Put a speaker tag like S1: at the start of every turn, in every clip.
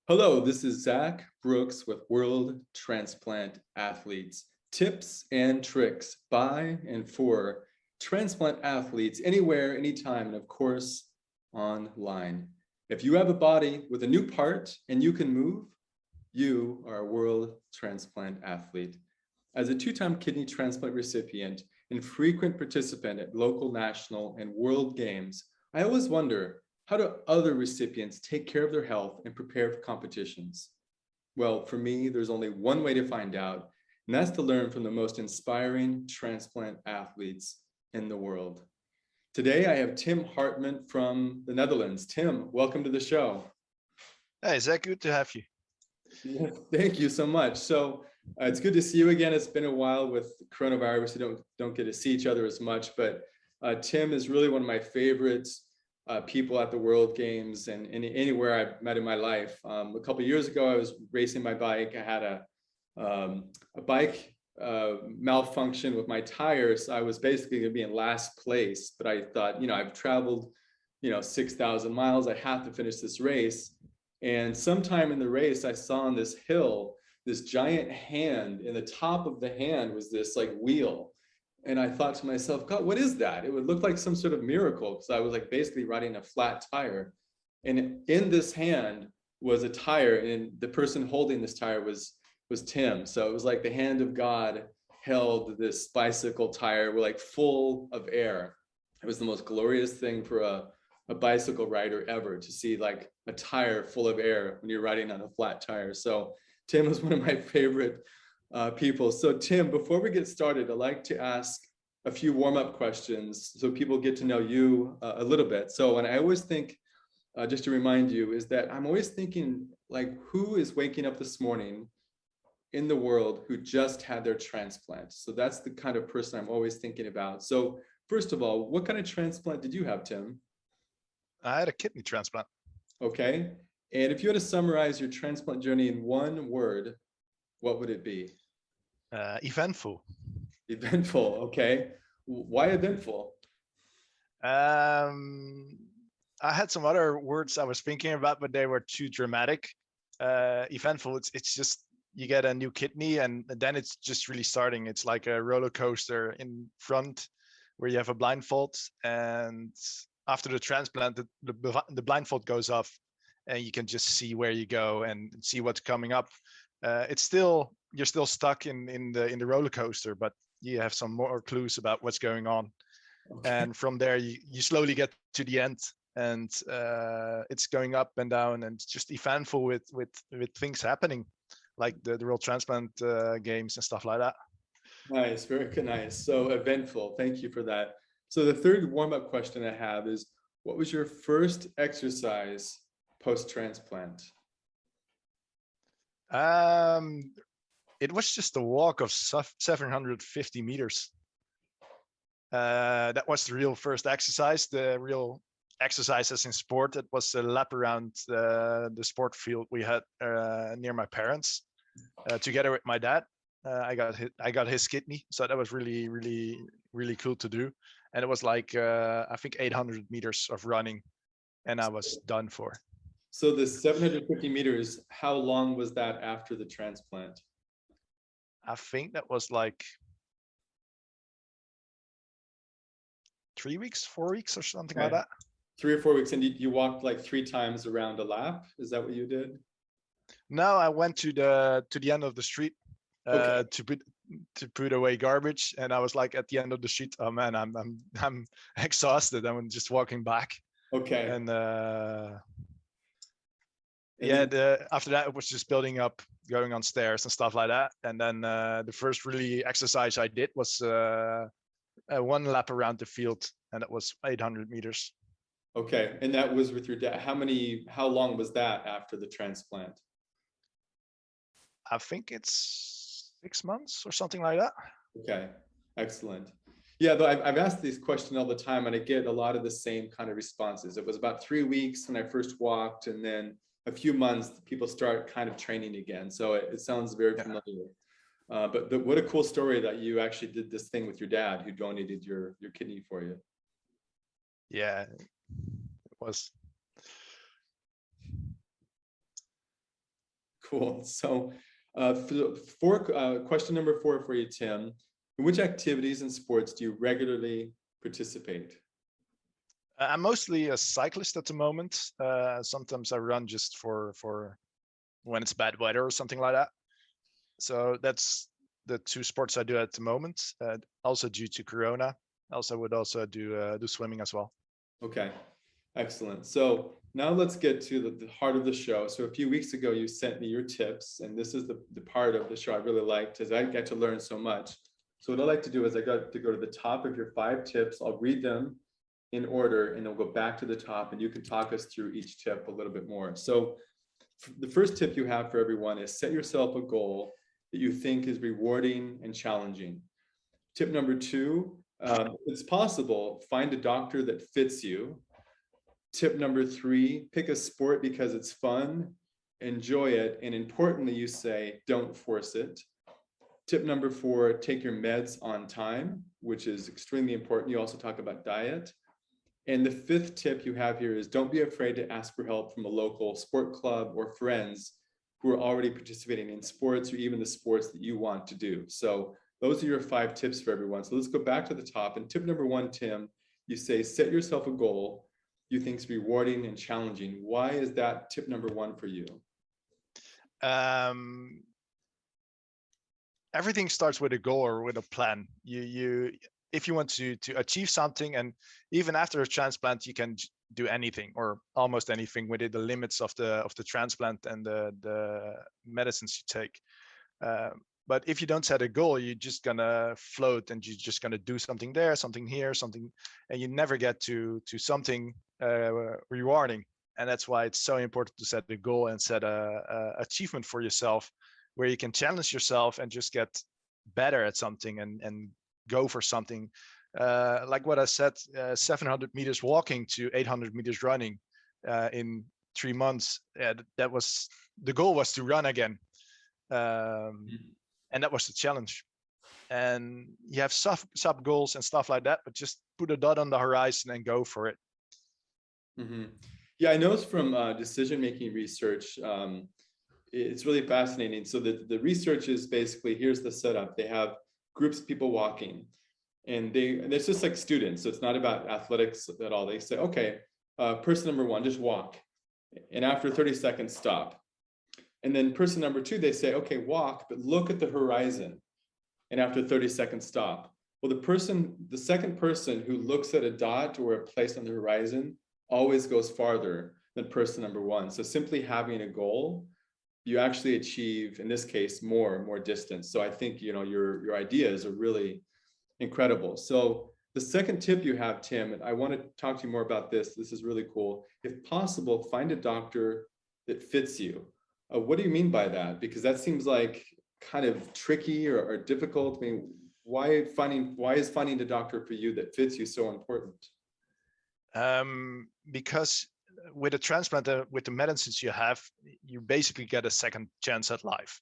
S1: Hello, this is Zach Brooks with World Transplant Athletes. Tips and tricks by and for transplant athletes anywhere, anytime, and of course, online. If you have a body with a new part and you can move, you are a World Transplant Athlete. As a two-time kidney transplant recipient and frequent participant at local, national, and world games, I always wonder, how do other recipients take care of their health and prepare for competitions? Well, for me, there's only one way to find out, and that's to learn from the most inspiring transplant athletes in the world. Today, I have Tim Hartman from the Netherlands. Tim, welcome to the show.
S2: Hey, Zach, good to have you.
S1: Yeah, thank you so much. So it's good to see you again. It's been a while with coronavirus. We don't get to see each other as much, but Tim is really one of my favorites. People at the World Games and anywhere I've met in my life. A couple of years ago, I was racing my bike. I had a bike malfunction with my tires. I was basically going to be in last place, but I thought, I've traveled, 6,000 miles. I have to finish this race. And sometime in the race, I saw on this hill, this giant hand. In the top of the hand was this like wheel. And I thought to myself, God, what is that? It would look like some sort of miracle because I was like basically riding a flat tire. And in this hand was a tire, and the person holding this tire was Tim. So it was like the hand of God held this bicycle tire, like full of air. It was the most glorious thing for a bicycle rider ever, to see like a tire full of air when you're riding on a flat tire. So Tim was one of my favorite people. So Tim, before we get started, I'd like to ask a few warm-up questions so people get to know you a little bit. So, and I always think, just to remind you, is that I'm always thinking like, who is waking up this morning in the world who just had their transplant? So that's the kind of person I'm always thinking about. So first of all, what kind of transplant did you have, Tim?
S2: I had a kidney transplant.
S1: Okay. And if you had to summarize your transplant journey in one word, what would it be?
S2: Eventful.
S1: Eventful. Okay. Why eventful?
S2: I had some other words I was thinking about, but they were too dramatic. Eventful, it's just you get a new kidney and then it's just really starting. It's like a roller coaster in front where you have a blindfold, and after the transplant, the blindfold goes off and you can just see where you go and see what's coming up. You're still stuck in the roller coaster, but you have some more clues about what's going on. Okay. And from there you slowly get to the end, and it's going up and down, and it's just eventful with things happening, like the World Transplant games and stuff like that.
S1: Nice, very nice. So eventful. Thank you for that. So the third warm-up question I have is, what was your first exercise post-transplant?
S2: It was just a walk of 750 meters. That was the real first exercise, the real exercises in sport. It was a lap around the sport field we had near my parents, together with my dad. I got his kidney, so that was really, really, really cool to do. And it was like I think 800 meters of running, and I was done for.
S1: So the 750 meters, how long was that after the transplant?
S2: I think that was like 3 weeks, 4 weeks, or something like that.
S1: 3 or 4 weeks, and you walked like 3 times around a lap. Is that what you did?
S2: No, I went to the end of the street to put away garbage, and I was like at the end of the street. Oh man, I'm exhausted. I'm just walking back.
S1: Okay.
S2: And after that it was just building up, going on stairs and stuff like that. And then the first really exercise I did was one lap around the field, and it was 800 meters.
S1: Okay, and that was with your dad. How long was that after the transplant?
S2: I think it's 6 months or something like that.
S1: Okay, excellent. Yeah, though I've asked this question all the time, and I get a lot of the same kind of responses. It was about 3 weeks when I first walked, and then a few months people start kind of training again. So it sounds very familiar. But what a cool story that you actually did this thing with your dad who donated your kidney for you.
S2: Yeah, it was.
S1: Cool. So question number 4 for you, Tim. In which activities and sports do you regularly participate?
S2: I'm mostly a cyclist at the moment. Sometimes I run just for when it's bad weather or something like that. So that's the 2 sports I do at the moment. Also due to Corona, I would also do swimming as well.
S1: Okay, excellent. So now let's get to the heart of the show. So a few weeks ago, you sent me your tips, and this is the part of the show I really liked, as I get to learn so much. So what I like to do is I got to go to the top of your 5 tips. I'll read them in order, and then we'll go back to the top, and you can talk us through each tip a little bit more. So the first tip you have for everyone is set yourself a goal that you think is rewarding and challenging. Tip number 2, if it's possible, find a doctor that fits you. Tip number 3, pick a sport because it's fun, enjoy it, and importantly, you say, don't force it. Tip number 4, take your meds on time, which is extremely important. You also talk about diet. And the 5th tip you have here is don't be afraid to ask for help from a local sport club or friends who are already participating in sports or even the sports that you want to do. So those are your 5 tips for everyone. So let's go back to the top. And tip number 1, Tim, you say, set yourself a goal you think is rewarding and challenging. Why is that tip number 1 for you?
S2: Everything starts with a goal or with a plan. If you want to achieve something, and even after a transplant, you can do anything or almost anything within the limits of the transplant and the medicines you take. But if you don't set a goal, you're just gonna float and you're just gonna do something there, something here, something, and you never get to something rewarding. And that's why it's so important to set a goal and set a achievement for yourself, where you can challenge yourself and just get better at something and go for something. Like what I said, 700 meters walking to 800 meters running in 3 months. That was the goal, was to run again. And that was the challenge. And you have sub goals and stuff like that, but just put a dot on the horizon and go for it.
S1: Mm-hmm. Yeah, I know from decision-making research, it's really fascinating. So the research is basically, here's the setup. They have groups of people walking, and it's just like students. So it's not about athletics at all. They say, okay, person number 1, just walk. And after 30 seconds, stop. And then person number 2, they say, okay, walk, but look at the horizon. And after 30 seconds, stop. Well, the second person who looks at a dot or a place on the horizon always goes farther than person number 1. So simply having a goal, you actually achieve, in this case, more distance. So I think, your ideas are really incredible. So the second tip you have, Tim, and I want to talk to you more about this. This is really cool. If possible, find a doctor that fits you. What do you mean by that? Because that seems like kind of tricky or difficult. I mean, why is finding a doctor for you that fits you so important?
S2: Because with a transplant, with the medicines you have, you basically get a second chance at life.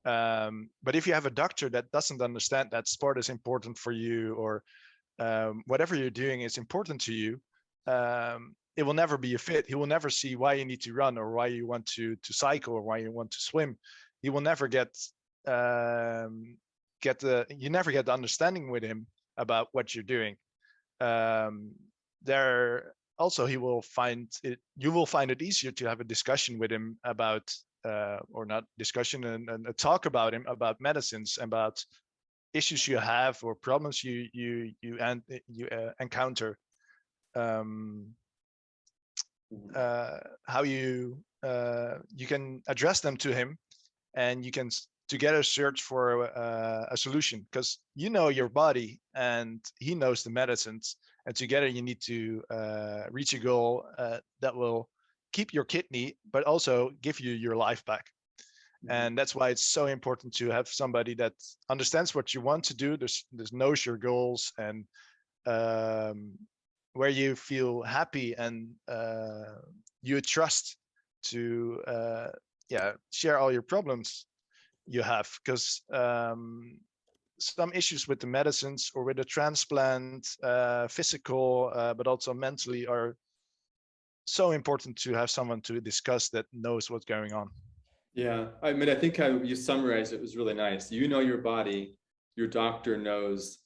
S2: But if you have a doctor that doesn't understand that sport is important for you, or whatever you're doing is important to you, it will never be a fit. He will never see why you need to run, or why you want to cycle, or why you want to swim. He will never you never get the understanding with him about what you're doing. You will find it easier to have a discussion with him about, or not discussion, and a talk about him about medicines, about issues you have or problems you encounter. How you can address them to him, and you can together search for a solution, because you know your body and he knows the medicines, and together you need to reach a goal that will keep your kidney but also give you your life back. And that's why it's so important to have somebody that understands what you want to do, knows your goals, and where you feel happy and you trust to share all your problems. you have, because some issues with the medicines or with the transplant, physical, but also mentally, are so important to have someone to discuss that knows what's going on.
S1: Yeah, I mean, I think how you summarized it was really nice. You know your body, your doctor knows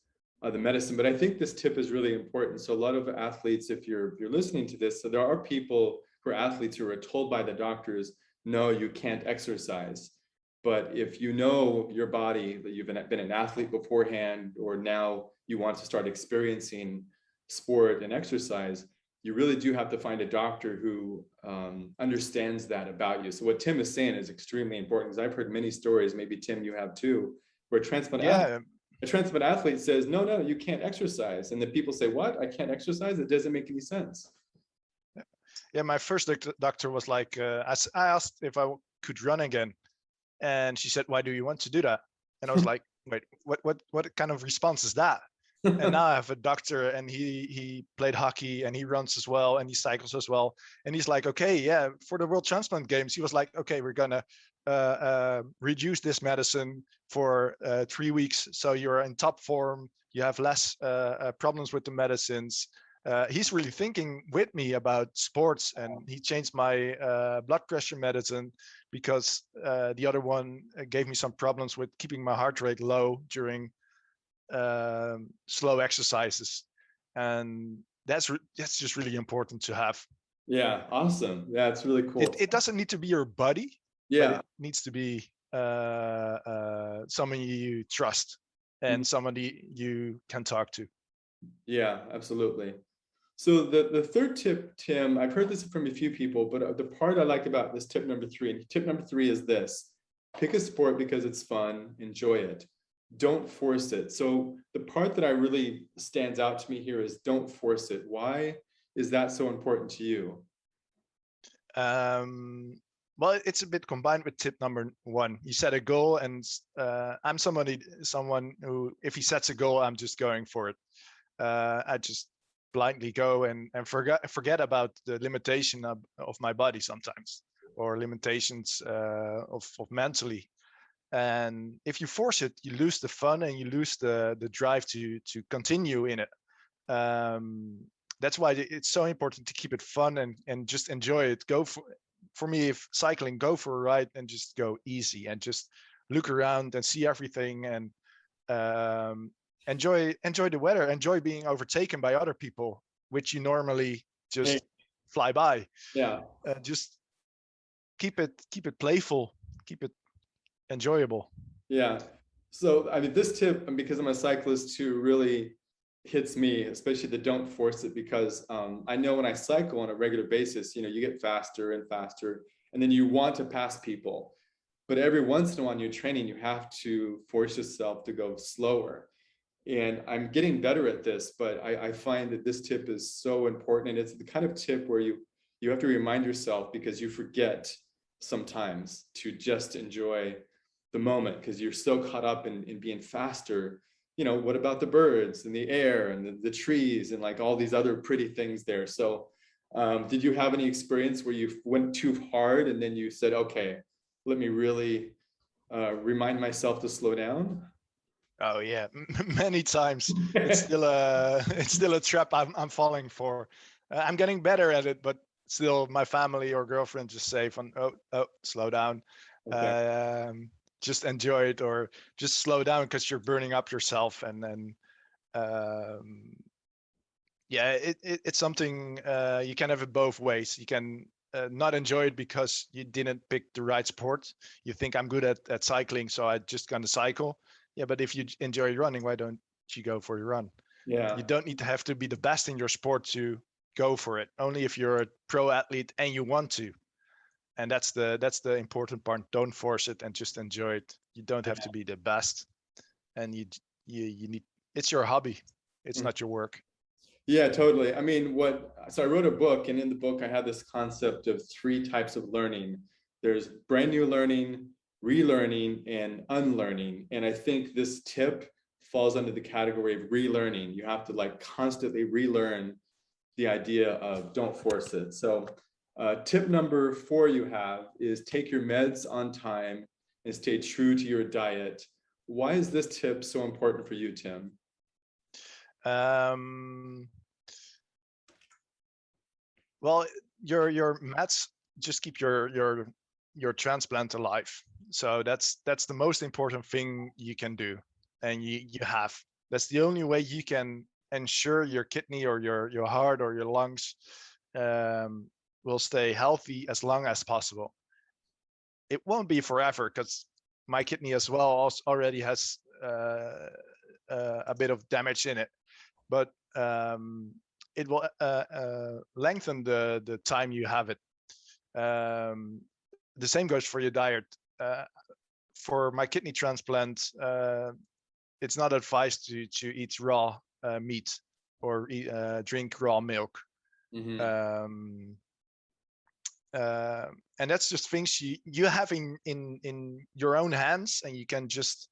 S1: the medicine, but I think this tip is really important. So a lot of athletes, if you're listening to this, so there are people who are athletes who are told by the doctors, no, you can't exercise. But if you know your body, that you've been an athlete beforehand, or now you want to start experiencing sport and exercise, you really do have to find a doctor who understands that about you. So what Tim is saying is extremely important, because I've heard many stories, maybe Tim, you have too, where a transplant athlete says, no, no, you can't exercise. And then people say, what? I can't exercise? It doesn't make any sense.
S2: Yeah, my first doctor was like, I asked if I could run again. And she said, why do you want to do that? And I was like, wait, what kind of response is that? And now I have a doctor, and he played hockey, and he runs as well, and he cycles as well. And he's like, okay, yeah, for the World Transplant Games, he was like, okay, we're gonna reduce this medicine for 3 weeks, so you're in top form, you have less problems with the medicines. He's really thinking with me about sports, and he changed my blood pressure medicine because the other one gave me some problems with keeping my heart rate low during slow exercises. And that's just really important to have.
S1: Yeah, awesome. Yeah, it's really cool.
S2: It doesn't need to be your buddy,
S1: yeah,
S2: but it needs to be someone you trust and somebody you can talk to.
S1: Yeah, absolutely. So the third tip, Tim, I've heard this from a few people, but the part I like about this tip number 3, and tip number 3 is this: pick a sport because it's fun, enjoy it. Don't force it. So the part that I really stands out to me here is don't force it. Why is that so important to you?
S2: Well, it's a bit combined with tip number 1. You set a goal, and I'm someone who, if he sets a goal, I'm just going for it. I just blindly go and forget about the limitation of my body sometimes, or limitations of mentally. And if you force it, you lose the fun, and you lose the drive to continue in it. That's why it's so important to keep it fun and just enjoy it. Go for me, if cycling, go for a ride and just go easy and just look around and see everything, and enjoy the weather, enjoy being overtaken by other people, which you normally just fly by.
S1: Yeah.
S2: Just keep it playful, keep it enjoyable.
S1: Yeah. So, I mean, this tip, and because I'm a cyclist too, really hits me, especially the don't force it, because I know when I cycle on a regular basis, you get faster and faster, and then you want to pass people. But every once in a while in your training, you have to force yourself to go slower. And I'm getting better at this, but I find that this tip is so important. And it's the kind of tip where you have to remind yourself, because you forget sometimes to just enjoy the moment, because you're so caught up in being faster. What about the birds and the air and the trees and like all these other pretty things there? So did you have any experience where you went too hard and then you said, okay, let me really remind myself to slow down?
S2: Oh yeah, many times. It's still a trap I'm falling for. I'm getting better at it, but still my family or girlfriend just say, oh, slow down. Okay. Just enjoy it, or just slow down, because you're burning up yourself. And then yeah, it's something you can have it both ways. You can not enjoy it because you didn't pick the right sport. You think, I'm good at cycling, so I just gonna cycle. Yeah, but if you enjoy running, why don't you go for your run?
S1: Yeah.
S2: You don't need to have to be the best in your sport to go for it. Only if you're a pro athlete and you want to. And that's the important part. Don't force it, and just enjoy it. You don't have to be the best, and you need. It's your hobby. It's not your work.
S1: Yeah, totally. I mean, so I wrote a book, and in the book I had this concept of 3 types of learning. There's brand new learning, relearning, and unlearning. And I think this tip falls under the category of relearning. You have to like constantly relearn the idea of don't force it. So tip number 4 you have is take your meds on time and stay true to your diet. Why is this tip so important for you, Tim?
S2: Well, your mats just keep your transplant alive. So that's the most important thing you can do, and you have. That's the only way you can ensure your kidney or your heart or your lungs will stay healthy as long as possible. It won't be forever, because my kidney as well already has a bit of damage in it, but it will lengthen the time you have it. The same goes for your diet. For my kidney transplant, it's not advised to eat raw meat or drink raw milk.
S1: Mm-hmm.
S2: And that's just things you have in your own hands, and you can just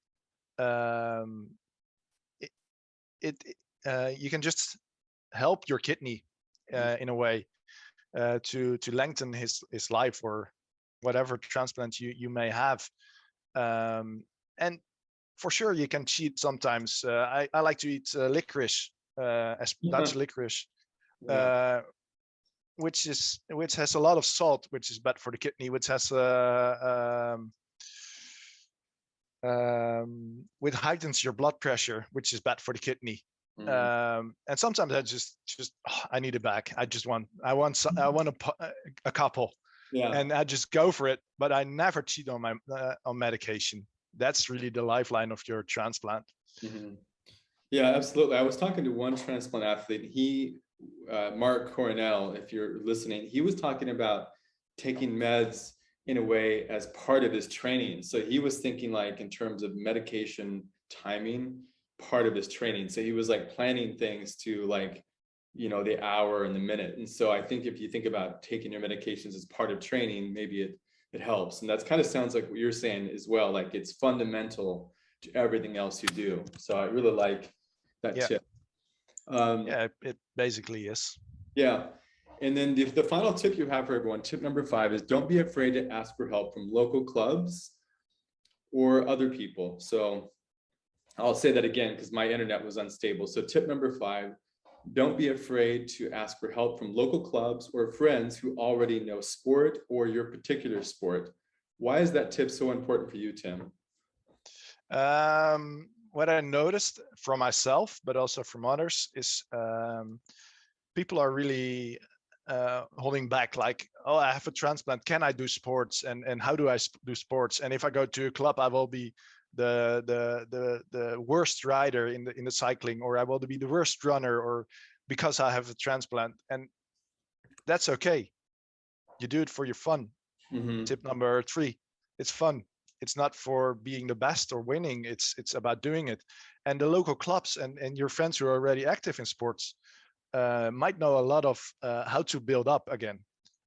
S2: you can just help your kidney in a way to lengthen his life, or whatever transplant you may have. And for sure you can cheat sometimes. I like to eat licorice, Dutch licorice, which has a lot of salt, which is bad for the kidney, which has which heightens your blood pressure, which is bad for the kidney. And sometimes I just I need it back. I want a couple, and I just go for it. But I never cheat on my on medication. That's really the lifeline of your transplant.
S1: Mm-hmm. Yeah, absolutely. I was talking to one transplant athlete. He, Mark Coronel, if you're listening, he was talking about taking meds in a way as part of his training. So he was thinking like in terms of medication timing, part of his training. So he was like planning things to like, you know, the hour and the minute. And so I think if you think about taking your medications as part of training, maybe it helps. And that's kind of sounds like what you're saying as well. Like it's fundamental to everything else you do. So I really like that tip.
S2: Yeah, it basically is.
S1: Yeah. And then the final tip you have for everyone, tip number 5, is don't be afraid to ask for help from local clubs or other people. So I'll say that again because my internet was unstable. So tip number 5, don't be afraid to ask for help from local clubs or friends who already know sport or your particular sport. Why is that tip so important for you, Tim?
S2: What I noticed from myself, but also from others, is people are really holding back, like, oh, I have a transplant, can I do sports, and how do I do sports? And if I go to a club, I will be the worst rider in the cycling, or I will be the worst runner, or because I have a transplant. And that's okay. You do it for your fun. Mm-hmm. Tip number 3, it's fun. It's not for being the best or winning. It's about doing it. And the local clubs and your friends who are already active in sports might know a lot of how to build up again.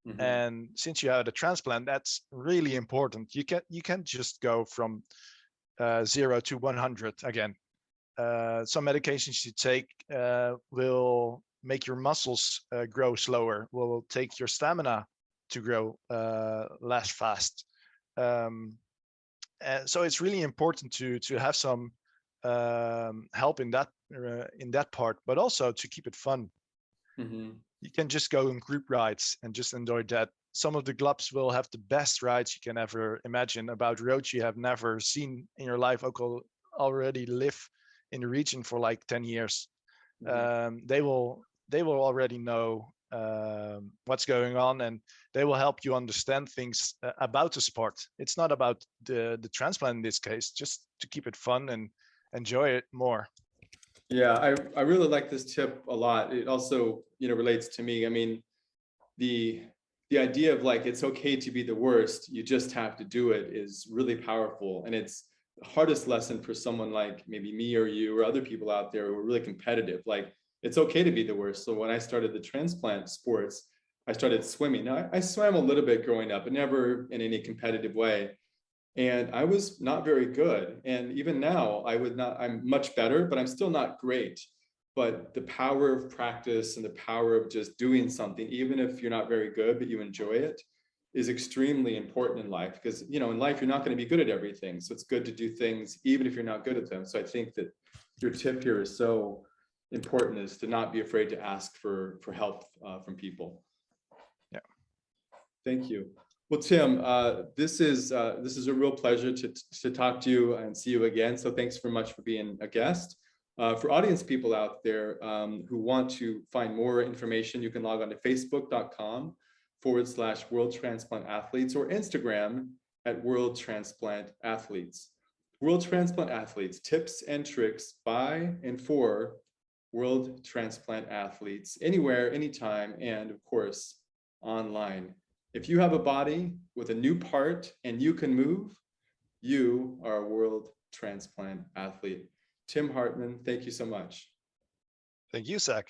S2: Mm-hmm. And since you had a transplant, that's really important. You can't just go from 0 to 100 again. Some medications you take will make your muscles grow slower, will take your stamina to grow less fast. So it's really important to have some help in that part, but also to keep it fun. Mm-hmm. You can just go on group rides and just enjoy that. Some of the clubs will have the best rides you can ever imagine, about roads you have never seen in your life. Already live in the region for like 10 years. Mm-hmm. They will already know what's going on, and they will help you understand things about the sport. It's not about the transplant in this case, just to keep it fun and enjoy it more.
S1: Yeah, I really like this tip a lot. It also, relates to me. I mean, the idea of like, it's okay to be the worst, you just have to do it, is really powerful. And it's the hardest lesson for someone like maybe me or you or other people out there who are really competitive. Like, it's okay to be the worst. So when I started the transplant sports, I started swimming. Now, I swam a little bit growing up, but never in any competitive way. And I was not very good. And even now, I'm much better, but I'm still not great. But the power of practice and the power of just doing something, even if you're not very good, but you enjoy it, is extremely important in life, because, you know, in life, you're not going to be good at everything. So it's good to do things even if you're not good at them. So I think that your tip here is so important, is to not be afraid to ask for help from people.
S2: Yeah.
S1: Thank you. Well, Tim, this is a real pleasure to talk to you and see you again. So thanks very much for being a guest. For audience people out there who want to find more information, you can log on to facebook.com/World Transplant Athletes or Instagram @World Transplant Athletes. World Transplant Athletes, tips and tricks by and for World Transplant Athletes, anywhere, anytime, and of course, online. If you have a body with a new part and you can move, you are a World Transplant Athlete. Tim Hartman, thank you so much.
S2: Thank you, Zach.